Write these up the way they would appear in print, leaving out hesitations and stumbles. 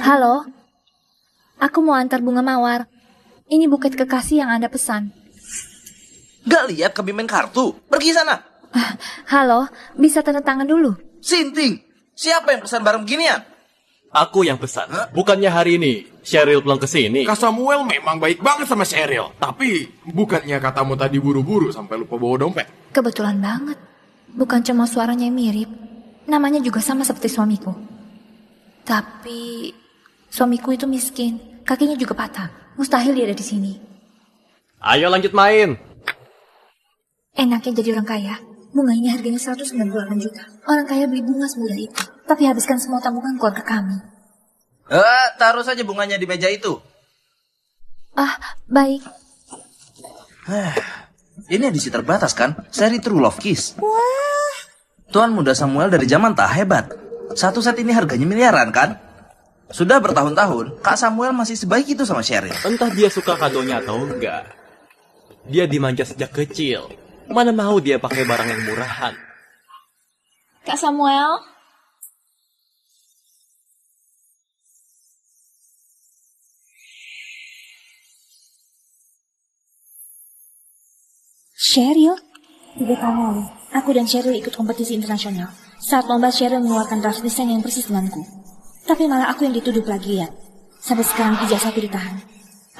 Halo, aku mau antar bunga mawar. Ini buket kekasih yang Anda pesan. Gak lihat kami main kartu? Pergi sana. Halo, bisa tanda tangan dulu? Sinting, siapa yang pesan barang beginian? Aku yang pesan. Bukannya hari ini Cheryl pulang ke sini? Kak Samuel memang baik banget sama Cheryl. Tapi bukannya katamu tadi buru-buru sampai lupa bawa dompet? Kebetulan banget. Bukan cuma suaranya yang mirip, namanya juga sama seperti suamiku. Tapi suamiku itu miskin, kakinya juga patah. Mustahil dia ada di sini. Ayo lanjut main. Enaknya jadi orang kaya. Bunga ini harganya 198 juta. Orang kaya beli bunga semudah itu, tapi habiskan semua tabungan keluarga kami. Taruh saja bunganya di meja itu. Baik. Ini edisi terbatas kan? Seri True Love Kiss. Wah. Tuan muda Samuel dari zaman tak hebat. Satu set ini harganya miliaran kan? Sudah bertahun-tahun, Kak Samuel masih sebaik itu sama Cheryl. Entah dia suka kadonya atau enggak. Dia dimanja sejak kecil. Mana mau dia pakai barang yang murahan. Kak Samuel? Cheryl? 3 tahun lalu, aku dan Cheryl ikut kompetisi internasional. Saat lomba, Cheryl mengeluarkan draft desain yang persis denganku. Tapi malah aku yang dituduh plagiat. Sampai sekarang ijazahku ditahan.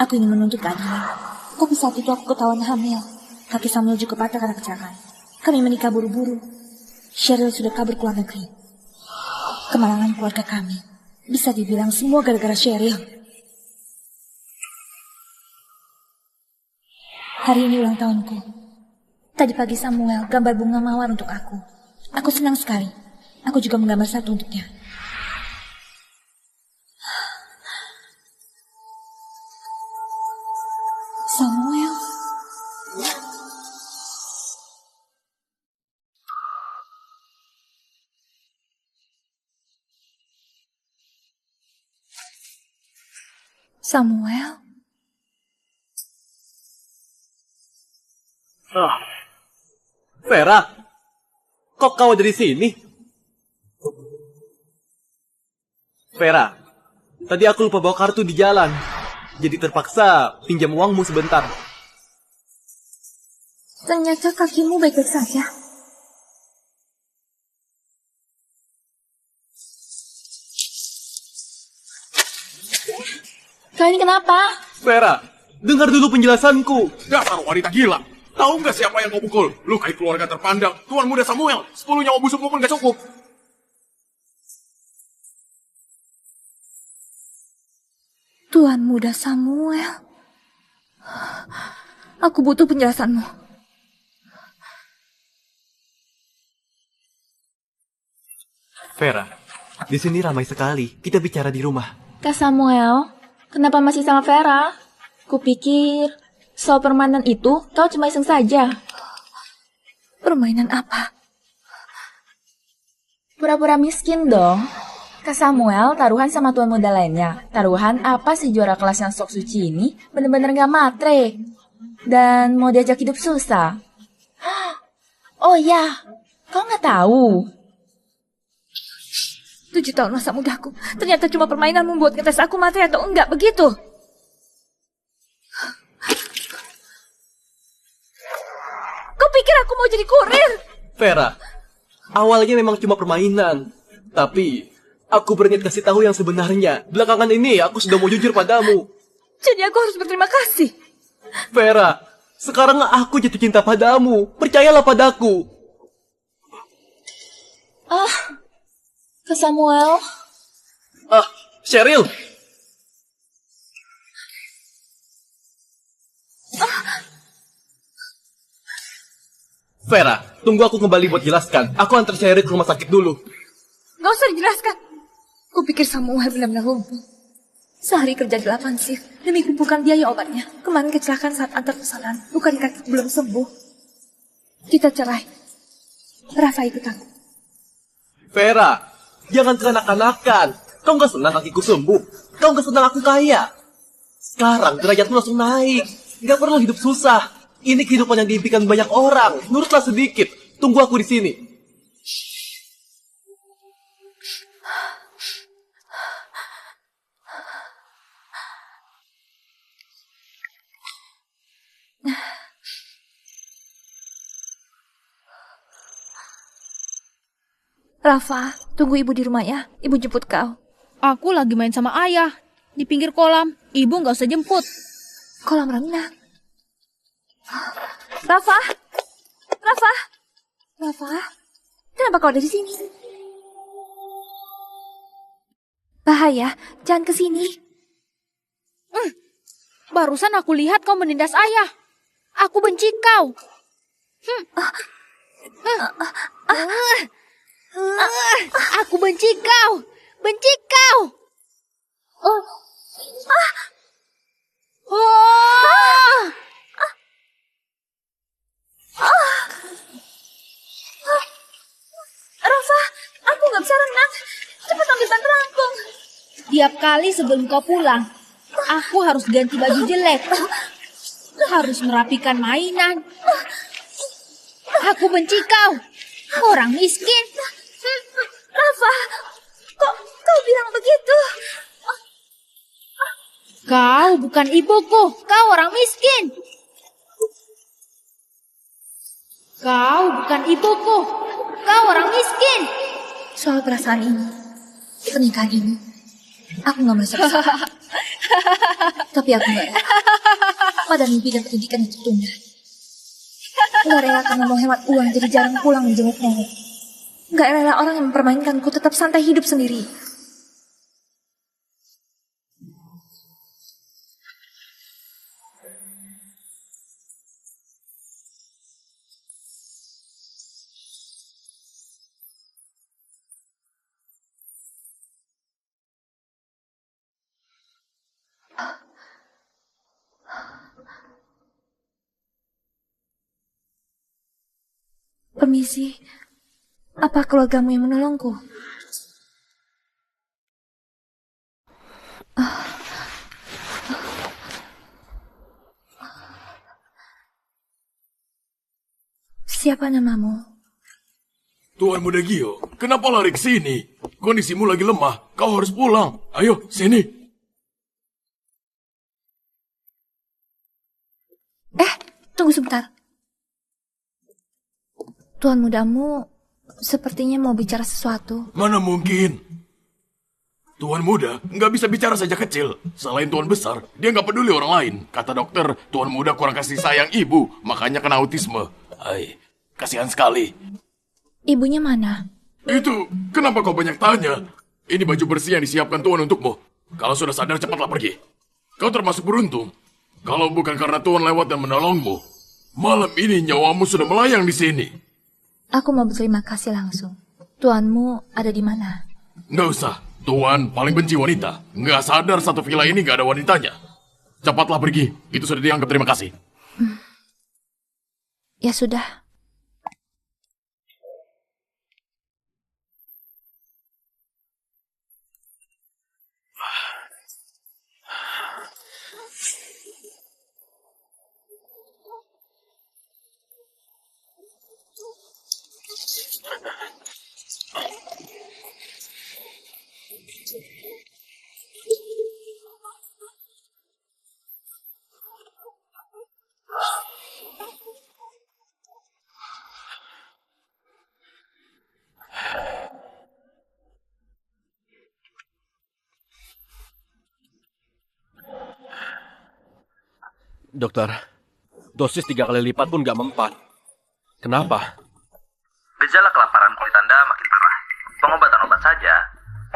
Aku ingin menuntut keadilan. Tapi saat itu aku ketahuan hamil. Kaki Samuel juga patah karena kecelakaan. Kami menikah buru-buru. Cheryl sudah kabur ke luar negeri. Kemalangan keluarga kami bisa dibilang semua gara-gara Cheryl. Hari ini ulang tahunku. Tadi pagi Samuel gambar bunga mawar untuk aku. Aku senang sekali. Aku juga menggambar satu untuknya. Samuel. Samuel? Vera, kok kau ada di sini? Vera, tadi aku lupa bawa kartu di jalan. Jadi terpaksa pinjam uangmu sebentar. Ternyata kakimu baik-baik saja. Kau ini kenapa? Vera, dengar dulu penjelasanku. Dasar wanita gila. Tahu nggak siapa yang kau pukul? Lukai keluarga terpandang, Tuan muda Samuel. 10 nyawa busukmu pun gak cukup. Tuan muda Samuel. Aku butuh penjelasanmu. Vera, di sini ramai sekali. Kita bicara di rumah. Kak Samuel, kenapa masih sama Vera? Kupikir soal permainan itu kau cuma iseng saja. Permainan apa? Pura-pura miskin dong. Kak Samuel taruhan sama tuan muda lainnya. Taruhan apa sih juara kelas yang sok suci ini bener-bener gak matre. Dan mau diajak hidup susah. Oh ya, kau gak tahu? 7 tahun masa mudaku, ternyata cuma permainan membuat ngetes aku matre atau enggak, begitu? Kau pikir aku mau jadi kurir? Vera, awalnya memang cuma permainan. Tapi aku berniat kasih tahu yang sebenarnya. Belakangan ini aku sudah mau jujur padamu. Jadi aku harus berterima kasih. Vera, sekarang aku jatuh cinta padamu. Percayalah padaku. Kak Samuel. Cheryl. Vera, tunggu aku kembali buat jelaskan. Aku antar Cheryl ke rumah sakit dulu. Gak usah dijelaskan. Kupikir Samuel benar-benar lumpuh. Sehari kerja 8 shift demi kumpulkan biaya obatnya. Kemarin kecelakaan saat antar pesanan. Bukan kaki belum sembuh. Kita cerai. Rafa ikut aku. Vera, jangan kekanak-kanakan. Kau gak senang kakiku sembuh. Kau gak senang aku kaya. Sekarang derajatmu langsung naik. Gak perlu hidup susah. Ini kehidupan yang diimpikan banyak orang. Nurutlah sedikit. Tunggu aku di sini. Rafa, tunggu ibu di rumah ya. Ibu jemput kau. Aku lagi main sama ayah di pinggir kolam. Ibu nggak usah jemput. Kolam renang. Rafa, Rafa, Rafa, kenapa kau ada di sini? Bahaya, jangan ke sini. Barusan aku lihat kau menindas ayah. Aku benci kau. Aku benci kau. Benci kau. Oh. Rafa, aku nggak bisa renang. Cepat ambil bantuanku. Tiap kali sebelum kau pulang, aku harus ganti baju jelek. Harus merapikan mainan. Aku benci kau. Orang miskin. Rafa, kau bilang begitu? Kau bukan ibuku. Kau orang miskin. Kau bukan ibuku. Kau orang miskin. Soal perasaan ini, pernikahan ini, aku nggak merasa bersalah. Tapi aku nggak rela. Pada mimpi dan pendidikan itu tunda. Nggak rela karena mau hemat uang jadi jarang pulang menjenguk nenek. Nggak rela orang yang mempermainkanku tetap santai hidup sendiri. Permisi, apa keluargamu yang menolongku? Siapa namamu? Tuan Muda Gio, kenapa lari ke sini? Kondisimu lagi lemah, kau harus pulang. Ayo, sini. Tunggu sebentar. Tuan mudamu sepertinya mau bicara sesuatu. Mana mungkin? Tuan Muda nggak bisa bicara saja kecil. Selain Tuan Besar, dia nggak peduli orang lain. Kata dokter, Tuan Muda kurang kasih sayang ibu, makanya kena autisme. Hai, kasihan sekali. Ibunya mana? Itu, kenapa kau banyak tanya? Ini baju bersih yang disiapkan Tuan untukmu. Kalau sudah sadar, cepatlah pergi. Kau termasuk beruntung. Kalau bukan karena Tuan lewat dan menolongmu, malam ini nyawamu sudah melayang di sini. Aku mau berterima kasih langsung. Tuanmu ada di mana? Nggak usah. Tuan paling benci wanita. Nggak sadar satu villa ini nggak ada wanitanya. Cepatlah pergi. Itu sudah dianggap terima kasih. Ya sudah. Dokter, dosis 3 kali lipat pun nggak mempan. Kenapa? Gejala kelaparan kulit Anda makin parah. Pengobatan obat saja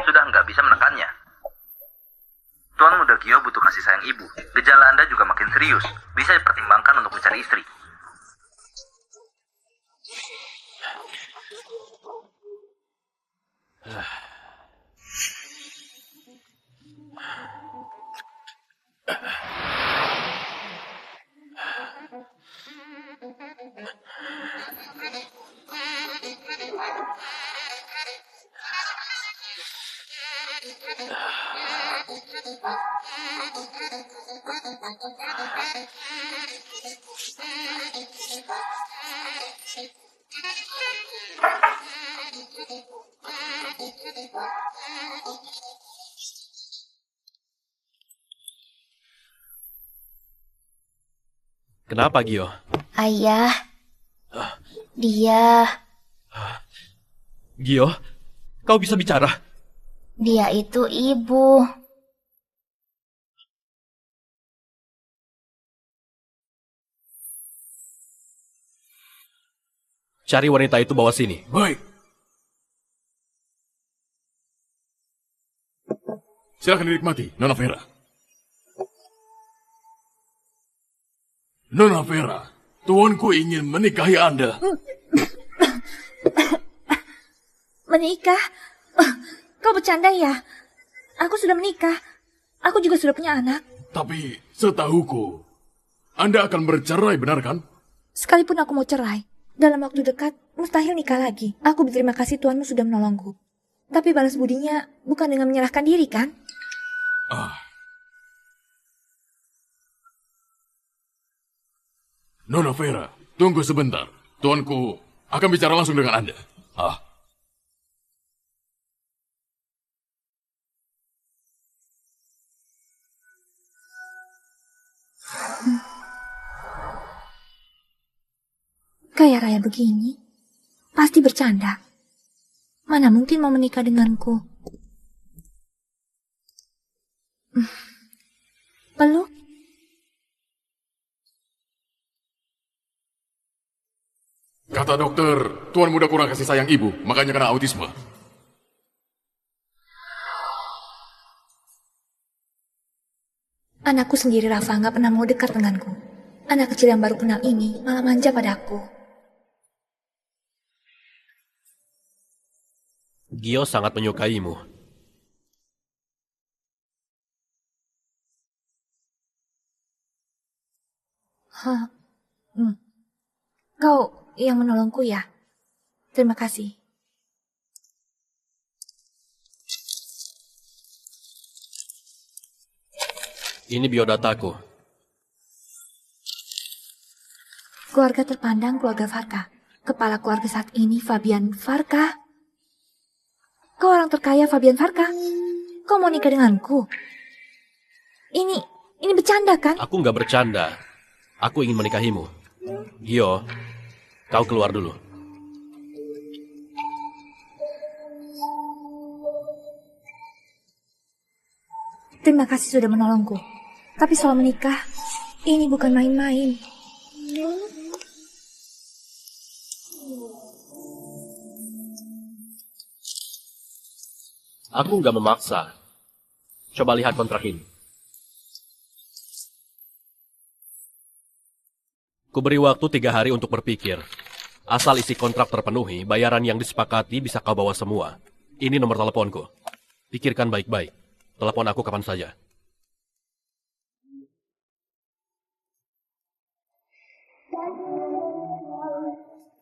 sudah nggak bisa menekannya. Tuan Muda Gio butuh kasih sayang ibu. Gejala Anda juga makin serius. Bisa dipertimbangkan untuk mencari istri. Kenapa, Gio? Ayah, dia... Gio, Kau bisa bicara? Dia itu ibu. Cari wanita itu bawa sini. Baik. Silakan dinikmati, Nona Vera. Nona Vera, tuanku ingin menikahi Anda. Menikah? Kau bercanda ya? Aku sudah menikah. Aku juga sudah punya anak. Tapi setahuku, Anda akan bercerai, benar kan? Sekalipun aku mau cerai, dalam waktu dekat mustahil nikah lagi. Aku berterima kasih tuanmu sudah menolongku. Tapi balas budinya bukan dengan menyerahkan diri, kan? Nona Vera, tunggu sebentar. Tuanku akan bicara langsung dengan Anda. Kaya raya begini, pasti bercanda. Mana mungkin mau menikah denganku? Peluk? Kata dokter, tuan muda kurang kasih sayang ibu, makanya kena autisme. Anakku sendiri Rafa nggak pernah mau dekat denganku. Anak kecil yang baru kenal ini malah manja padaku. Gio sangat menyukaimu. Kau yang menolongku ya? Terima kasih. Ini biodataku. Keluarga terpandang keluarga Farka. Kepala keluarga saat ini Fabian Farka. Kau orang terkaya Fabian Farka. Kau mau nikah denganku? Ini bercanda kan? Aku nggak bercanda. Aku ingin menikahimu. Gio, kau keluar dulu. Terima kasih sudah menolongku. Tapi soal menikah, ini bukan main-main. Aku nggak memaksa. Coba lihat kontrak ini. Kuberi waktu 3 hari untuk berpikir. Asal isi kontrak terpenuhi, bayaran yang disepakati bisa kau bawa semua. Ini nomor teleponku. Pikirkan baik-baik. Telepon aku kapan saja.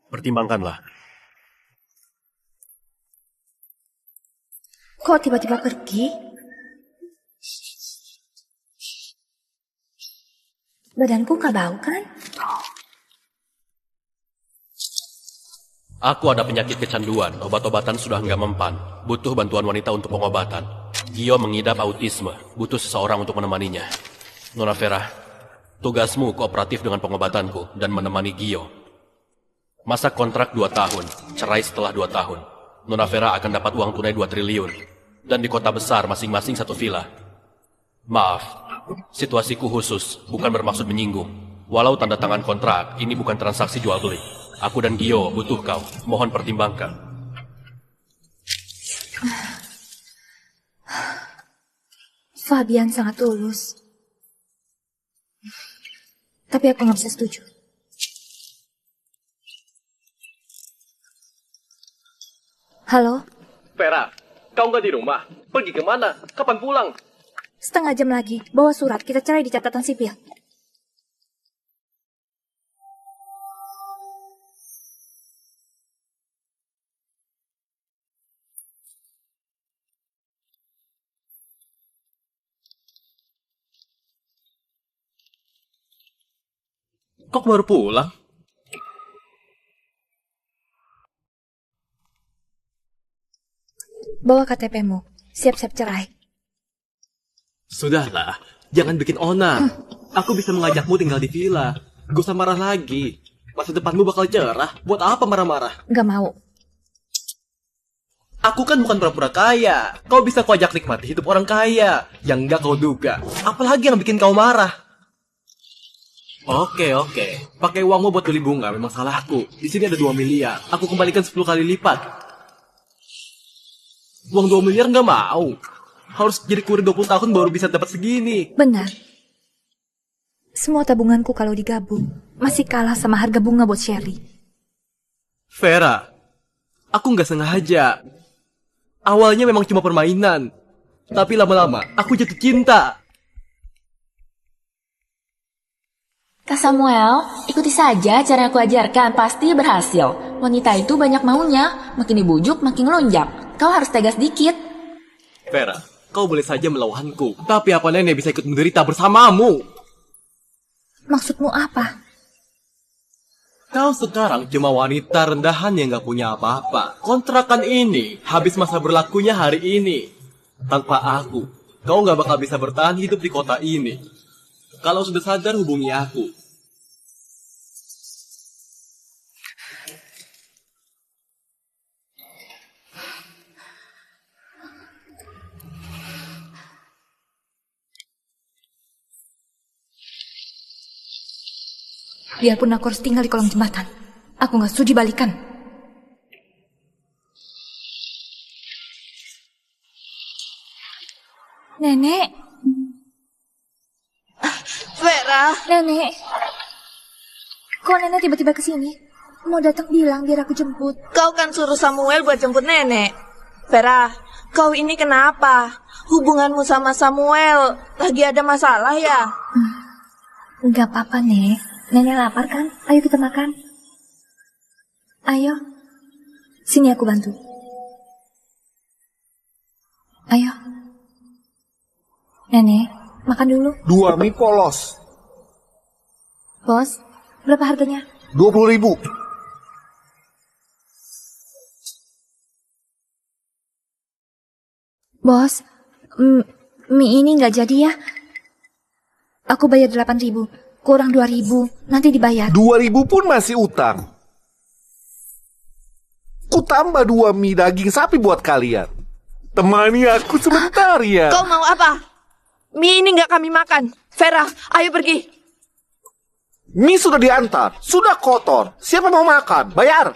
Pertimbangkanlah. Kok tiba-tiba pergi? Badanku gak bau kan? Aku ada penyakit kecanduan, obat-obatan sudah nggak mempan. Butuh bantuan wanita untuk pengobatan. Gio mengidap autisme, butuh seseorang untuk menemaninya. Nona Vera, tugasmu kooperatif dengan pengobatanku dan menemani Gio. Masa kontrak 2 tahun, cerai setelah 2 tahun. Nona Vera akan dapat uang tunai 2 triliun. Dan di kota besar masing-masing 1 villa. Maaf, situasiku khusus, bukan bermaksud menyinggung. Walau tanda tangan kontrak, ini bukan transaksi jual beli. Aku dan Gio butuh kau, mohon pertimbangkan. Fabian sangat tulus. Tapi aku gak bisa setuju. Halo? Vera, kau nggak di rumah? Pergi kemana? Kapan pulang? Setengah jam lagi, bawa surat, kita cerai di catatan sipil. Kok baru pulang? Bawa KTP-mu, siap-siap cerai. Sudahlah, jangan bikin onar. Aku bisa mengajakmu tinggal di villa. Gak usah marah lagi. Masa depanmu bakal cerah. Buat apa marah-marah? Gak mau. Aku kan bukan pura-pura kaya. Kau bisa kau ajak nikmati hidup orang kaya. Yang enggak kau duga. Apalagi yang bikin kau marah. Oke. Pakai uangmu buat beli bunga memang salahku. Di sini ada 2 miliar. Aku kembalikan 10 kali lipat. Uang 2 miliar nggak mau. Harus jadi kurir 20 tahun baru bisa dapat segini. Benar. Semua tabunganku kalau digabung masih kalah sama harga bunga buat Sherry. Vera, aku nggak sengaja. Awalnya memang cuma permainan. Tapi lama-lama aku jatuh cinta. Kak Samuel, ikuti saja cara yang aku ajarkan, pasti berhasil. Wanita itu banyak maunya, makin dibujuk makin ngelunjak. Kau harus tegas dikit. Vera, kau boleh saja melawanku. Tapi apa nenek bisa ikut menderita bersamamu? Maksudmu apa? Kau sekarang cuma wanita rendahan yang gak punya apa-apa. Kontrakan ini habis masa berlakunya hari ini. Tanpa aku, kau gak bakal bisa bertahan hidup di kota ini. Kalau sudah sadar hubungi aku. Biarpun aku harus tinggal di kolong jembatan, aku gak sudi balikan. Nenek. Vera. Nenek. Kok nenek tiba-tiba kesini? Mau datang bilang biar aku jemput. Kau kan suruh Samuel buat jemput nenek. Vera, kau ini kenapa? Hubunganmu sama Samuel lagi ada masalah ya? Enggak apa-apa, Nek. Nenek lapar kan? Ayo kita makan. Ayo. Sini aku bantu. Ayo. Nenek, makan dulu. 2 mie polos. Bos, berapa harganya? 20.000. Bos, mie ini nggak jadi ya. Aku bayar 8.000, kurang 2.000, nanti dibayar. 2.000 pun masih utang. Ku tambah 2 mie daging sapi buat kalian. Temani aku sebentar ya. Kau mau apa? Mie ini nggak kami makan. Vera, ayo pergi. Mie sudah diantar, sudah kotor. Siapa mau makan? Bayar.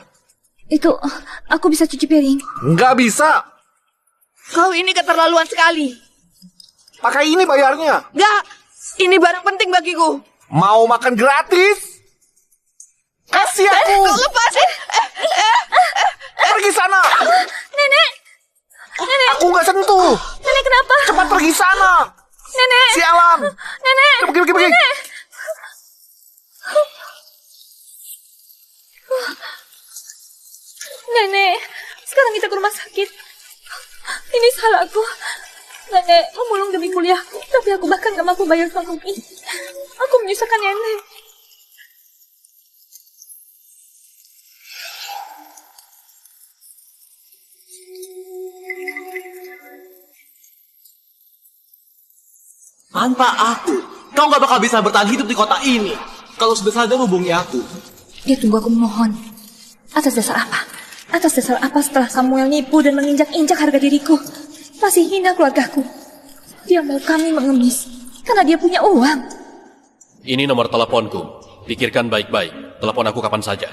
Itu, aku bisa cuci piring. Nggak bisa. Kau ini keterlaluan sekali. Pakai ini bayarnya. Nggak, ini barang penting bagiku. Mau makan gratis? Kasih aku. Kau lepasin. Pergi sana. Nenek! Nenek! Aku nggak sentuh. Nenek kenapa? Cepat pergi sana. Nenek! Sialan. Nenek! Pergi. Nenek! Nenek, sekarang kita ke rumah sakit. Ini salahku. Nenek memulung demi kuliahku, tapi aku bahkan gak mampu bayar uang ini. Aku menyusahkan nenek. Tanpa aku, kau gak bakal bisa bertahan hidup di kota ini. Kalau sudah sadar hubungi aku. Dia tunggu aku memohon. Atas dasar apa? Atas dasar apa setelah Samuel nipu dan menginjak-injak harga diriku? Masih hina keluargaku. Dia mau kami mengemis karena dia punya uang. Ini nomor teleponku. Pikirkan baik-baik. Telepon aku kapan saja.